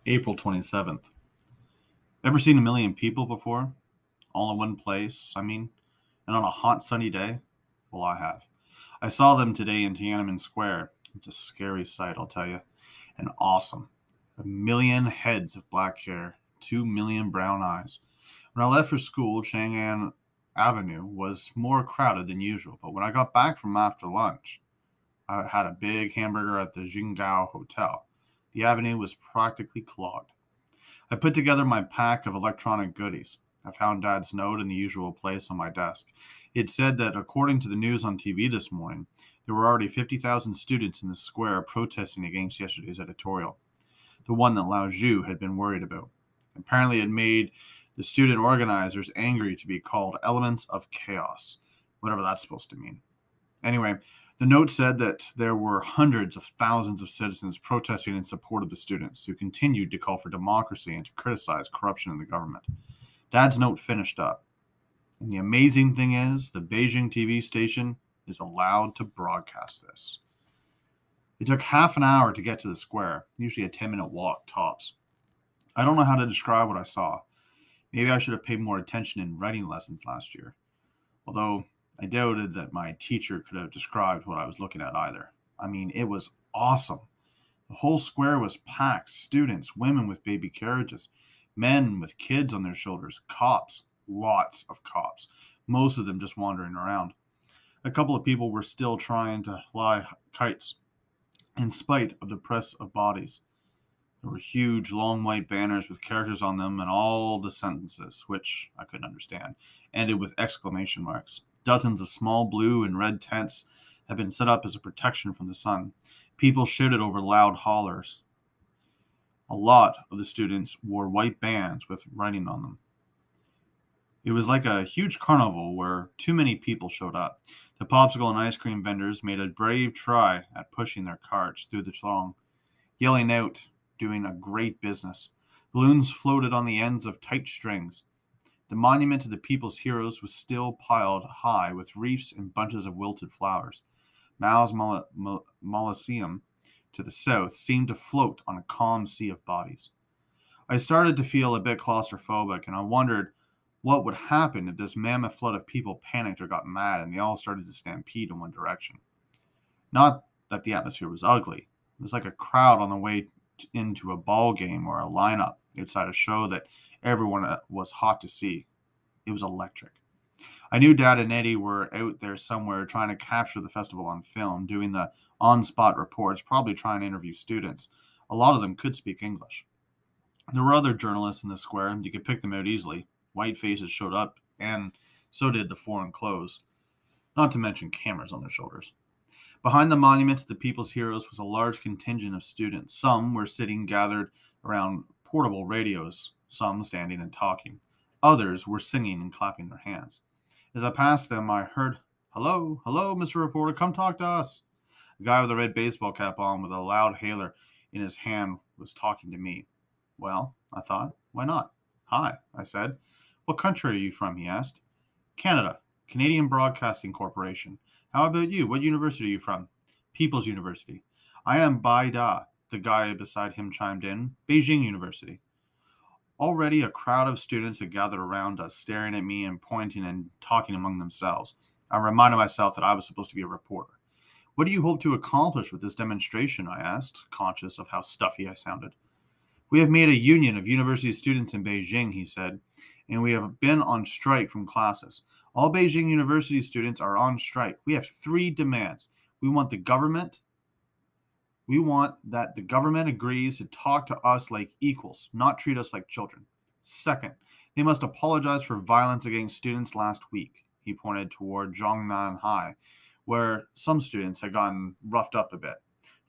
April 27th. Ever seen a million people before? All in one place, and on a hot sunny day? Well, I have. I saw them today in Tiananmen Square. It's a scary sight, I'll tell you, and awesome. A million heads of black hair, 2 million brown eyes. When I left for school, Chang'an Avenue was more crowded than usual, but when I got back from after lunch, I had a big hamburger at the Jingdao Hotel. The avenue was practically clogged. I put together my pack of electronic goodies. I found Dad's note in the usual place on my desk. It said that, according to the news on TV this morning, there were already 50,000 students in the square protesting against yesterday's editorial, the one that Lao Zhu had been worried about. Apparently, it made the student organizers angry to be called elements of chaos, whatever that's supposed to mean. Anyway, the note said that there were hundreds of thousands of citizens protesting in support of the students, who continued to call for democracy and to criticize corruption in the government. Dad's note finished up. And the amazing thing is, the Beijing TV station is allowed to broadcast this. It took half an hour to get to the square, usually a 10-minute walk tops. I don't know how to describe what I saw. Maybe I should have paid more attention in writing lessons last year. Although I doubted that my teacher could have described what I was looking at either. It was awesome. The whole square was packed. Students, women with baby carriages, men with kids on their shoulders, cops, lots of cops, most of them just wandering around. A couple of people were still trying to fly kites, in spite of the press of bodies. There were huge, long white banners with characters on them, and all the sentences, which I couldn't understand, ended with exclamation marks. Dozens of small blue and red tents had been set up as a protection from the sun. People shouted over loud hollers. A lot of the students wore white bands with writing on them. It was like a huge carnival where too many people showed up. The popsicle and ice cream vendors made a brave try at pushing their carts through the throng, yelling out, doing a great business. Balloons floated on the ends of tight strings. The monument to the people's heroes was still piled high with wreaths and bunches of wilted flowers. Mao's Mausoleum to the south seemed to float on a calm sea of bodies. I started to feel a bit claustrophobic, and I wondered what would happen if this mammoth flood of people panicked or got mad and they all started to stampede in one direction. Not that the atmosphere was ugly. It was like a crowd on the way into a ball game or a lineup outside a show that everyone was hot to see. It was electric. I knew Dad and Eddie were out there somewhere trying to capture the festival on film, doing the on-spot reports, probably trying to interview students. A lot of them could speak English. There were other journalists in the square, and you could pick them out easily. White faces showed up, and so did the foreign clothes, not to mention cameras on their shoulders. Behind the monument to the people's heroes was a large contingent of students. Some were sitting gathered around portable radios, some standing and talking. Others were singing and clapping their hands. As I passed them, I heard, "Hello, hello, Mr. Reporter, come talk to us." A guy with a red baseball cap on with a loud hailer in his hand was talking to me. Well, I thought, why not? "Hi," I said. "What country are you from?" he asked. "Canada, Canadian Broadcasting Corporation." "How about you? What university are you from?" "People's University." "I am Bai Da," the guy beside him chimed in. "Beijing University." Already a crowd of students had gathered around us, staring at me and pointing and talking among themselves. I reminded myself that I was supposed to be a reporter. "What do you hope to accomplish with this demonstration?" I asked, conscious of how stuffy I sounded. "We have made a union of university students in Beijing," he said, "and we have been on strike from classes. All Beijing University students are on strike. We have 3 demands. We want that the government agrees to talk to us like equals, not treat us like children. Second, they must apologize for violence against students last week." He pointed toward Zhongnan High, where some students had gotten roughed up a bit.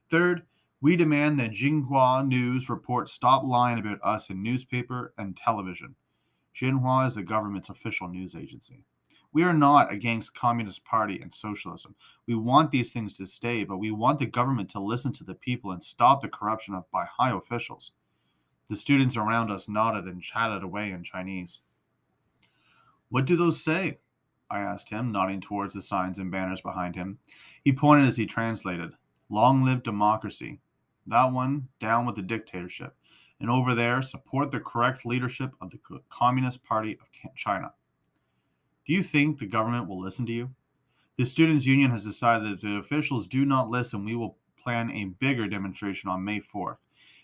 "Third, we demand that Xinhua News report stop lying about us in newspaper and television." Xinhua is the government's official news agency. "We are not against Communist Party and socialism. We want these things to stay, but we want the government to listen to the people and stop the corruption by high officials." The students around us nodded and chatted away in Chinese. "What do those say?" I asked him, nodding towards the signs and banners behind him. He pointed as he translated. "Long live democracy." That one, "Down with the dictatorship." and over there support the correct leadership of the Communist Party of China. Do you think the government will listen to you? The Students' Union has decided that if the officials do not listen, we will plan a bigger demonstration on May 4th.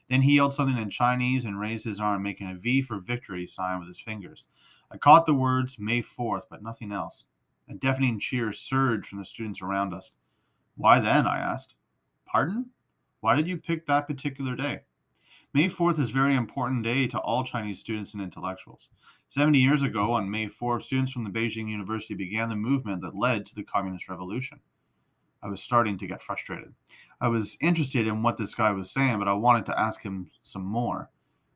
Then he yelled something in Chinese and raised his arm, making a V for victory sign with his fingers. I caught the words May 4th, but nothing else. A deafening cheer surged from the students around us. Why then? I asked. Pardon? Why did you pick that particular day? May 4th is a very important day to all Chinese students and intellectuals. 70 years ago, on May 4th, students from the Beijing University began the movement that led to the Communist Revolution. I was starting to get frustrated. I was interested in what this guy was saying, but I wanted to ask him some more.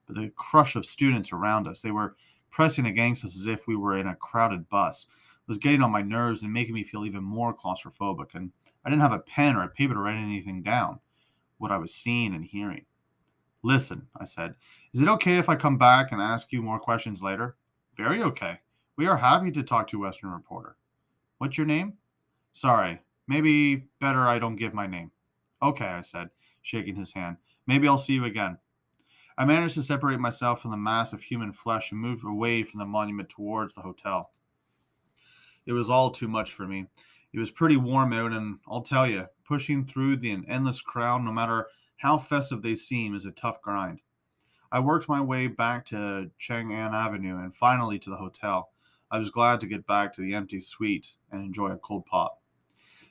But the crush of students around us, they were pressing against us as if we were in a crowded bus, was getting on my nerves and making me feel even more claustrophobic. And I didn't have a pen or a paper to write anything down, what I was seeing and hearing. Listen, I said, is it okay if I come back and ask you more questions later? Very okay. We are happy to talk to Western Reporter. What's your name? Sorry, maybe better I don't give my name. Okay, I said, shaking his hand. Maybe I'll see you again. I managed to separate myself from the mass of human flesh and move away from the monument towards the hotel. It was all too much for me. It was pretty warm out, and I'll tell you, pushing through the endless crowd, no matter how festive they seem, is a tough grind. I worked my way back to Chang'an Avenue and finally to the hotel. I was glad to get back to the empty suite and enjoy a cold pop.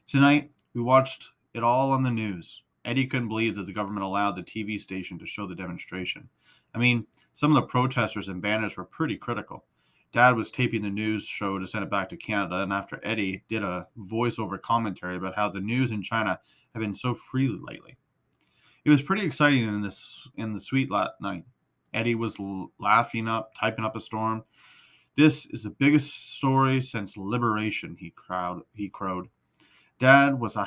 Tonight, we watched it all on the news. Eddie couldn't believe that the government allowed the TV station to show the demonstration. I mean, some of the protesters and banners were pretty critical. Dad was taping the news show to send it back to Canada, and after Eddie did a voiceover commentary about how the news in China have been so free lately. It was pretty exciting in the suite that night. Eddie was typing up a storm. This is the biggest story since liberation, he crowed. Dad was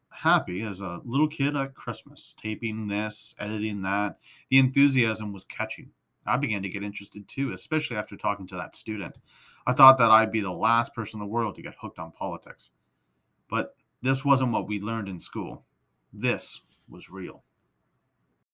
happy as a little kid at Christmas, taping this, editing that. The enthusiasm was catching. I began to get interested too, especially after talking to that student. I thought that I'd be the last person in the world to get hooked on politics. But this wasn't what we learned in school. This was real.